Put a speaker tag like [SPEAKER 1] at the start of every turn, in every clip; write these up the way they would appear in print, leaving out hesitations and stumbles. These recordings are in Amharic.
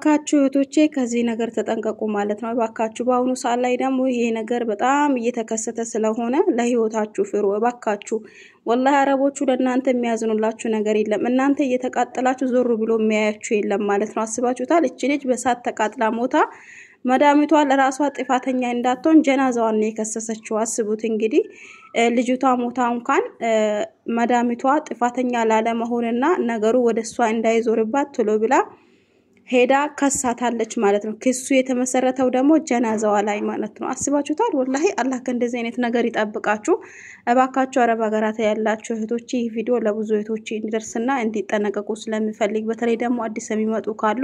[SPEAKER 1] እባካችሁ እህቶቼ ከዚህ ነገር ተጠንቀቁ ማለት ነው። እባካችሁ በአሁኑ ሰዓት ላይ ደግሞ ይሄ ነገር በጣም እየተከሰተ ስለሆነ ለህይወታችሁ ፍሩ እባካችሁ። ወላሂ አረቦቹ ለእናንተ የሚያዝኑላችሁ ነገር የለም። እናንተ እየተቃጠላችሁ ዞር ብሎ የሚያያችሁ የለም ማለት ነው። አስባችሁታል? እቺ ልጅ በሳት ተቃጥላ ሞታ መዳሚቷ ለራሷ ጥፋተኛ እንዳትሆን ጀናዛዋን ነው የከሰሰችው። አስቡት እንግዲህ ልጅቷ ሞታ እንኳን መዳሚቷ ጥፋተኛ ላለመሆንና ነገሩ ወደሷ እንዳይዞርባት ቶሎ ብላ ሄዳ ከሳታለች ማለት ነው። ክሱ የተመሰረተው ደግሞ ጀናዛዋ ላይ ማለት ነው። አስባችሁታል? ወላሂ አላህ ከእንደዚህ አይነት ነገር ይጠብቃችሁ። እባካችሁ አረብ ሀገራት ያላችሁ እህቶቼ ይህ ቪዲዮ ለብዙ እህቶቼ እንዲደርስና እንዲጠነቀቁ ስለምፈልግ በተለይ ደግሞ አዲስ የሚመጡ ካሉ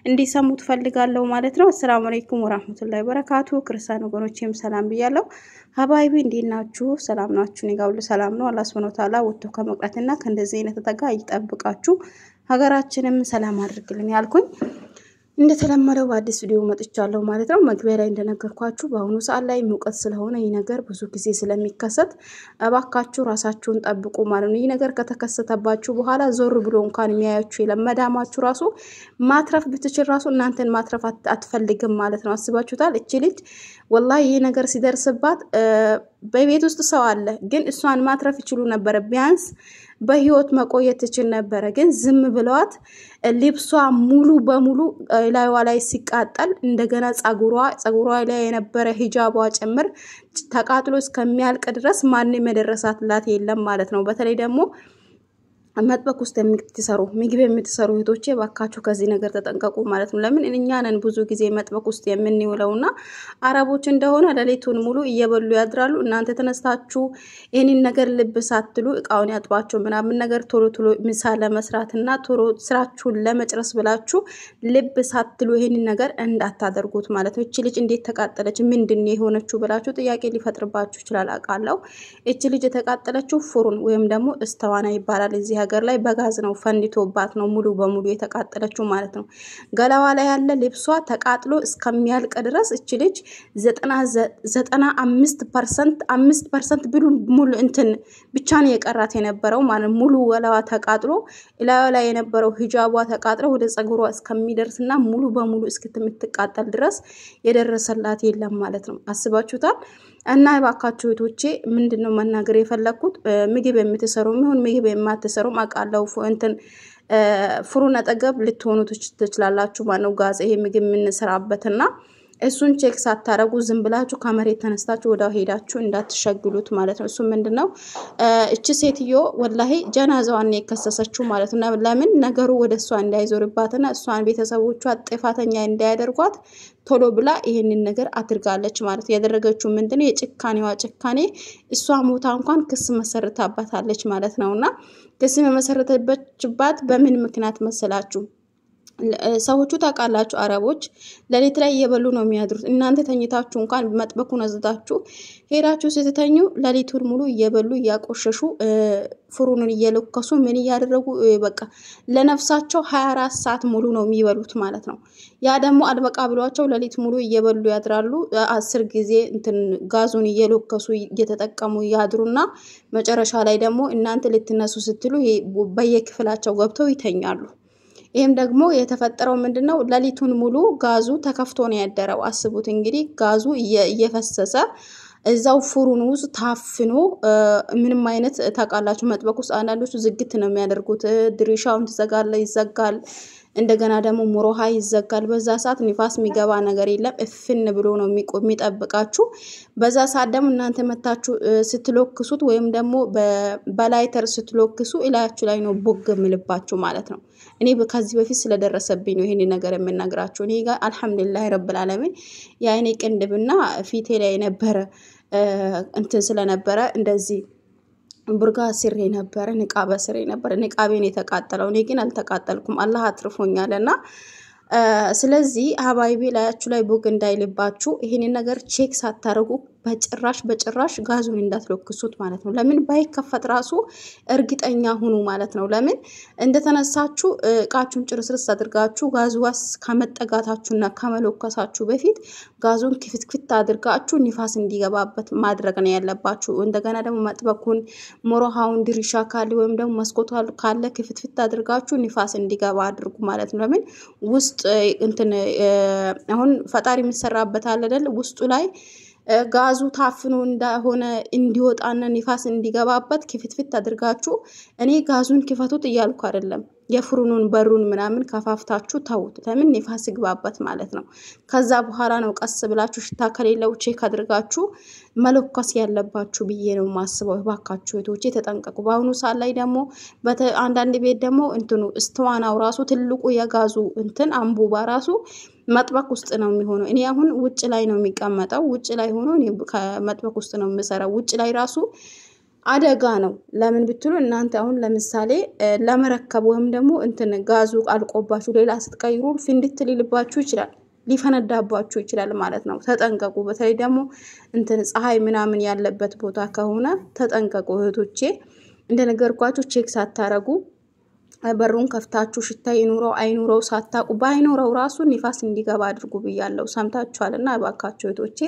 [SPEAKER 1] እንዲሰሙት ፈልጋለሁ ማለት ነው። አሰላሙ አለይኩም ወራህመቱላሂ ወበረካቱ። ክርስቲያን ወገኖቼም ሰላም ብያለሁ። ሀባይቢ እንዴናችሁ? ሰላም ናችሁ? እኔ ጋር ሁሉ ሰላም ነው። አላህ ሱብሃነሁ ወተዓላ ወጥቶ ከመቅረትና ከእንደዚህ አይነት ተጠጋ ይጠብቃችሁ። ሀገራችንም ሰላም አድርግልን ያልኩኝ እንደተለመደው በአዲስ ቪዲዮ መጥቻለሁ ማለት ነው። መግቢያ ላይ እንደነገርኳችሁ በአሁኑ ሰዓት ላይ ሙቀት ስለሆነ ይህ ነገር ብዙ ጊዜ ስለሚከሰት እባካችሁ ራሳችሁን ጠብቁ ማለት ነው። ይህ ነገር ከተከሰተባችሁ በኋላ ዞር ብሎ እንኳን የሚያያችሁ የለም። መዳማችሁ ራሱ ማትረፍ ብትችል ራሱ እናንተን ማትረፍ አትፈልግም ማለት ነው። አስባችሁታል? እቺ ልጅ ወላሂ ይህ ነገር ሲደርስባት በቤት ውስጥ ሰው አለ፣ ግን እሷን ማትረፍ ይችሉ ነበር። ቢያንስ በህይወት መቆየት ትችል ነበር። ግን ዝም ብለዋት ልብሷ ሙሉ በሙሉ ላይዋ ላይ ሲቃጠል እንደገና ጸጉሯ ላይ የነበረ ሂጃቧ ጭምር ተቃጥሎ እስከሚያልቅ ድረስ ማንንም የደረሳትላት የለም ማለት ነው። በተለይ ደግሞ መጥበቅ ውስጥ የምትሰሩ ምግብ የምትሰሩ እህቶቼ ባካችሁ ከዚህ ነገር ተጠንቀቁ ማለት ነው። ለምን እኛ ነን ብዙ ጊዜ መጥበቅ ውስጥ የምንውለውና አረቦች እንደሆነ ለሌቱን ሙሉ እየበሉ ያድራሉ። እናንተ ተነስታችሁ ይሄንን ነገር ልብ ሳትሉ እቃውን ያጥባችሁ ምናምን ነገር ቶሎ ምሳ ለመስራትና ቶሎ ስራችሁን ለመጨረስ ብላችሁ ልብ ሳትሉ ይሄንን ነገር እንዳታደርጉት ማለት ነው። እቺ ልጅ እንዴት ተቃጠለች ምንድነው የሆነችው ብላችሁ ጥያቄ ሊፈጥርባችሁ ይችላል አቃለው። እቺ ልጅ የተቃጠለችው ፍሩን ወይም ደግሞ እስተዋና ይባላል እዚህ ሀገር ላይ በጋዝ ነው ፈንድቶባት ነው ሙሉ በሙሉ የተቃጠለችው ማለት ነው። ገላዋ ላይ ያለ ልብሷ ተቃጥሎ እስከሚያልቅ ድረስ እቺ ልጅ 95% ብሉ ሙሉ እንትን ብቻ ነው የቀራት የነበረው ማለት ሙሉ ገላዋ ተቃጥሎ ኢላዋ ላይ የነበረው ሂጃቧ ተቃጥሎ ወደ ጸጉሯ እስከሚደርስና ሙሉ በሙሉ እስክትምትቃጠል ድረስ የደረሰላት የለም ማለት ነው። አስባችሁታል? እና እባካችሁ እህቶቼ ምንድነው መናገር የፈለኩት ምግብ የምትሰሩ ምን ምግብ የማትሰሩ አቃለው እንትን ፍሩን አጠገብ ልትሆኑ ትችላላችሁ ማለት ጋዝ ይሄ ምግብ የምንሰራበትና እሱን ቼክ ሳታረጉ ዝም ብላችሁ ከመሬት ተነስታችሁ ወዳው ሄዳችሁ እንዳትሸግሉት ማለት ነው። እሱ ምንድነው እቺ ሴትዮ ወላሂ ጀናዛዋን የከሰሰችው ማለት ነው። ለምን ነገሩ ወደሷ እንዳይዞርባትና እሷን ቤተሰቦቿ ጥፋተኛ እንዳያደርጓት ቶሎ ብላ ይሄንን ነገር አድርጋለች ማለት ያደረገችው ምንድነው የጭካኔዋ ጭካኔ እሷ ሞታ እንኳን ክስ መሰረታባታለች ማለት ነውና ክስ መሰረተችባት በምን ምክንያት መሰላችሁ? ሰዎቹ ታቃላችሁ አረቦች ለሊት ላይ እየበሉ ነው የሚያድሩት። እናንተ ተኝታችሁ እንኳን መጥበቁን አዝታችሁ ሄዳችሁ ስትተኙ ለሊቱን ሙሉ እየበሉ ያቆሸሹ ፍሩንን እየለከሱ ምን ያደረጉ በቃ ለነፍሳቸው 24 ሰዓት ሙሉ ነው የሚበሉት ማለት ነው። ያ ደግሞ አልበቃ ብሏቸው ለሊት ሙሉ እየበሉ ያድራሉ። 10 ጊዜ እንትን ጋዙን እየለከሱ እየተጠቀሙ ያድሩና መጨረሻ ላይ ደግሞ እናንተ ልትነሱ ስትሉ በየክፍላቸው ገብተው ይተኛሉ። ይሄም ደግሞ የተፈጠረው ምንድነው ለሊቱን ሙሉ ጋዙ ተከፍቶ ነው ያደረው። አስቡት እንግዲህ ጋዙ እየፈሰሰ እዛው ፍሩን ውስጥ ታፍኖ ምንም አይነት ታቃላችሁ መጥበቅ ውስጥ አንዳንዶቹ ዝግት ነው የሚያደርጉት። ድሪሻውን ይዘጋል እንደገና ደግሞ ሞሮሃ ይዘጋል። በዛ ሰዓት ንፋስ የሚገባ ነገር የለም እፍን ብሎ ነው የሚጠብቃችሁ። በዛ ሰዓት ደግሞ እናንተ መታችሁ ስትሎክሱት ወይም ደግሞ በላይተር ስትሎክሱ ኢላያችሁ ላይ ነው ቦግ ምልባችሁ ማለት ነው። እኔ ከዚህ በፊት ስለደረሰብኝ ነው ይሄን ነገር የምናግራችሁ። እኔ ጋር አልহামዱሊላህ ረብል ዓለሚን ያይኔ ቅንድብና ፊቴ ላይ ነበር እንትን ስለነበረ እንደዚህ ቡርጋ ስሬ ነበር ንቃበ ስሬ ነበር ንቃቤን የተቃጠለው። እኔ ግን አልተቃጠልኩም አላህ አትርፎኛልና ስለዚህ ሀባይቢ ላያችሁ ላይ ቦግ እንዳይልባችሁ ይሄን ነገር ቼክ ሳታረጉ በጭራሽ ጋዙን እንዳትለኩሱት ማለት ነው ለምን ባይከፈት ራሱ እርግጠኛ ሁኑ ማለት ነው ለምን እንደተነሳችሁ እቃችሁን ጭርስርስ አድርጋችሁ ጋዙ ዋስ ከመጠጋታችሁና ከመለኮሳችሁ በፊት ጋዙን ክፍትክፍት አድርጋችሁ ንፋስ እንዲገባበት ማድረግ ነው ያለባችሁ እንደገና ደግሞ መጥበቁን ሞሮሃውን ድርሻ ካለ ወይም ደግሞ መስኮቱ ካለ ክፍትፍት አድርጋችሁ ንፋስ እንዲገባ አድርጉ ማለት ነው ለምን ውስጥ እንትን አሁን ፈጣሪ የሚሰራበት አለ አይደል ውስጡ ላይ ጋዙ ታፍኖ እንደሆነ እንዲወጣና ንፋስ እንዲገባበት ክፍትፍት አድርጋችሁ እኔ ጋዙን ክፈቱት እያልኩ አይደለም የፍሩኑን በሩን ምናምን ከፋፍታችሁ ታውት ለምን ንፋስ ይግባበት ማለት ነው ከዛ በኋላ ነው ቀስ ብላችሁ ሽታ ከሌለው ቼክ አድርጋችሁ መለኮስ ያለባችሁ ብዬ ነው ማስበው ባካችሁ እቶቼ ተጠንቀቁ ባሁኑ ሰዓት ላይ ደግሞ አንዳንድ ቤት ደግሞ እንትኑ እስተዋናው ራሱ ትልቁ የጋዙ እንትን አንቡባ ራሱ መጥበቅ ውስጥ ነው የሚሆነው እኔ አሁን ውጭ ላይ ነው የሚቀመጠው ውጭ ላይ ሆኖ እኔ ከመጥበቅ ውስጥ ነው የምሰራው ውጭ ላይ ራሱ አደጋ ነው ለምን ብትሉ እናንተ አሁን ለምሳሌ ለመረከብ ወይም ደግሞ እንትን ጋዙ አልቆባችሁ ሌላ ስትቀይሩ ፍንድት ሊልባችሁ ይችላል ሊፈነዳባችሁ ይችላል ማለት ነው ተጠንቀቁ በተለይ ደግሞ እንትን ፀሐይ ምናምን ያለበት ቦታ ከሆነ ተጠንቀቁ እህቶቼ እንደነገርኳችሁ ቼክ ሳታረጉ በሩን ከፍታችሁ ሽታ ይኑረው አይኑረው ሳታቁ ባይኖረው ራሱ ንፋስ እንዲገባ አድርጉ ብያለሁ ሰምታችኋልና አባካችሁ እህቶቼ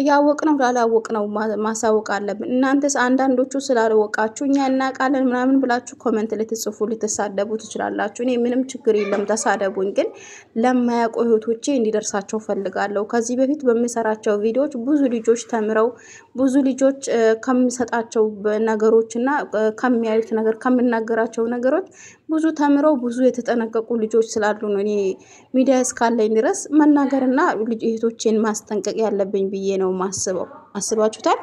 [SPEAKER 1] ያወቅነው ላላወቅነው ማሳወቅ አለብን እናንተስ አንዳንዶቹ ስላልወቃችሁ እኛ እናቃለን ምናምን ብላችሁ ኮሜንት ልትጽፉ ልትሳደቡ ትችላላችሁ እኔ ምንም ችግር የለም ተሳደቡኝ ግን ለማያውቁ እህቶቼ እንዲደርሳቸው ፈልጋለሁ ከዚህ በፊት በሚሰራቸው ቪዲዮዎች ብዙ ልጆች ተምረው ብዙ ልጆች ከሚሰጣቸው ነገሮችና ከሚያዩት ነገር ከመናገራቸው ነገሮች ብዙ ተምረው ብዙ የተጠነቀቁ ልጆች ስላሉ ነው እኔ ሚዲያ እስካለኝ ድረስ መናገርና ልጅቶቼን ማስጠንቀቅ ያለብኝ ብዬ ነው ማስበው አስባችሁታል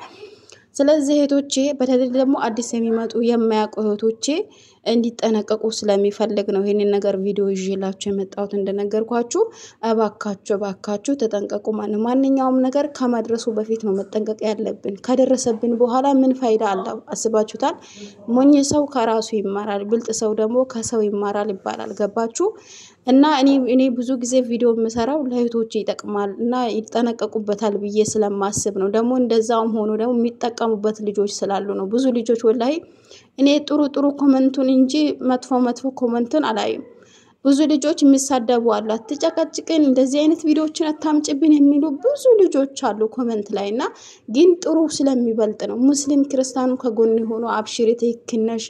[SPEAKER 1] ስለዚህ እህቶቼ በተለይ ደግሞ አዲስ የሚመጡ የማያውቁ እህቶቼ እንዲጠነቀቁ ስለሚፈልግ ነው ይሄንን ነገር ቪዲዮ ይዤላችሁ የመጣሁት እንደነገርኳችሁ አባካችሁ ተጠንቀቁ ማንኛውም ነገር ከመድረሱ በፊት ነው መጠንቀቅ ያለብን ከደረሰብን በኋላ ምን ፋይዳ አለው አስባችሁታል ሞኝ ሰው ከራሱ ይማራል ብልጥ ሰው ደግሞ ከሰው ይማራል ይባላል ገባችሁ እና እኔ ብዙ ጊዜ ቪዲዮ መሰራው ለእህቶቼ ይጠቅማል እና ይጠነቀቁበታል ብዬ ስለማስብ ነው ደግሞ እንደዛውም ሆኖ ደግሞ የሚጠቀሙበት ልጆች ስላሉ ነው ብዙ ልጆች ወላይ እኔ ጥሩ ኮሜንቱን እንጂ መጥፎ ኮሜንቱን አላየም ብዙ ልጆች የሚሳደቡ አሉ አትጨቀጭቀን እንደዚህ አይነት ቪዲዮዎችን አታምጭብን የሚሉ ብዙ ልጆች አሉ ኮሜንት ላይና ግን ጥሩ ስለሚበልጥ ነው ሙስሊም ክርስቲያኑ ከጎን ሆኖ አብሽሪ ተይክነሽ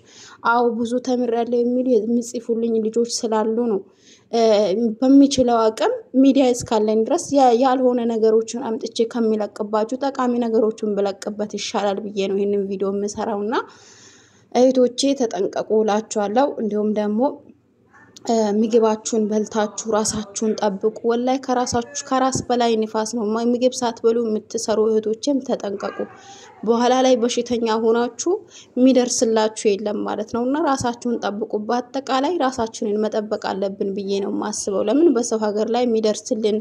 [SPEAKER 1] አው ብዙ ተምራለ የሚሉ የሚጽፉልኝ ልጆች ስላሉ ነው በሚችለው አቅም ሚዲያ እስካለን ድረስ ያልሆነ ነገሮችን አምጥቼ ከሚለቅባችሁ ጠቃሚ ነገሮችን ብለቅበት ይሻላል ብዬ ነው ይሄንን ቪዲዮ የምሰራውና እህቶቼ ተጠንቀቁላችኋለሁ እንዲሁም ደግሞ ምግባችሁን በልታችሁ ራሳችሁን ጠብቁ ወላይ ከራስ በላይ ንፋስ ነው ምግብ ሳትበሉ የምትሰሩ እህቶችም ተጠንቀቁ በኋላ ላይ በሽተኛ ሆናችሁ የሚደርስላችሁ የለም ማለት ነውና ራሳችሁን ጠብቁ በአጠቃላይ ራሳችንን መጠበቅ አለብን ብዬ ነው ማስበው ለምን በሰው ሀገር ላይ የሚደርስልን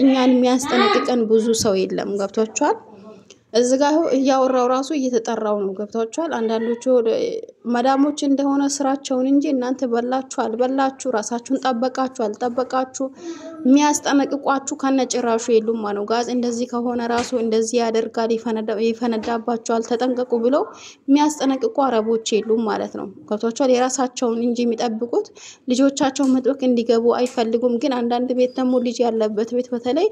[SPEAKER 1] እኛን የሚያስጠነቅቀን ብዙ ሰው የለም ገብቷችኋል እዝጋው ያወራው ራሱ እየተጠራው ነው ገብታችኋል አንዳንዶቹ ማዳሞች እንደሆነ ስራቸውን እንጂ እናንተ በላችሁ ራሳችሁን ጠበቃችሁ አልጠበቃችሁ የሚያስጠነቅቋችሁ ከነጭራሹ የሉም ማነው ጋዝ እንደዚህ ከሆነ ራሱ እንደዚህ ያደርጋል ይፈነዳባችኋል ተጠንቀቁ ብሎ የሚያስጠነቅቁ አረቦች የሉም ማለት ነው ገብታችኋል የራሳቸውን እንጂ የሚጠብቁት ልጆቻቸው መጥበቅ እንዲገቡ አይፈልጉም ግን አንዳንድ ቤት ደግሞ ልጅ ያለበት ቤት በተለይ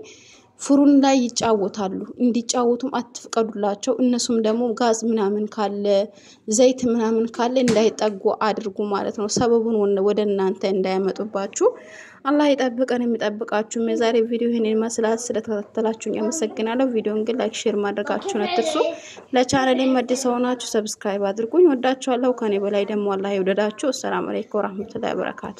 [SPEAKER 1] ፍሩን ላይ ይጫወታሉ እንዲጫወቱም አትፍቀዱላቸው እነሱም ደግሞ ጋዝ ምናምን ካለ ዘይት ምናምን ካለ እንዳይጠጉ አድርጉ ማለት ነው ሰበቡን ወደ እናንተ እንዳያመጡባችሁ አላህ ይጠብቀን የሚጠብቃችሁ የዛሬ ቪዲዮ ይሄንን መስላት ስለተከታተላችሁኝ አመሰግናለሁ ቪዲዮን ግን ላይክ ሼር ማድረጋችሁን አትርሱ ለቻናሌ አዲስ ሆናችሁ ሰብስክራይብ አድርጉኝ ወዳችኋለሁ ከኔ በላይ ደግሞ አላህ ይወደዳችሁ ሰላም አለይኩም ወራህመቱላሂ ወበረካቱ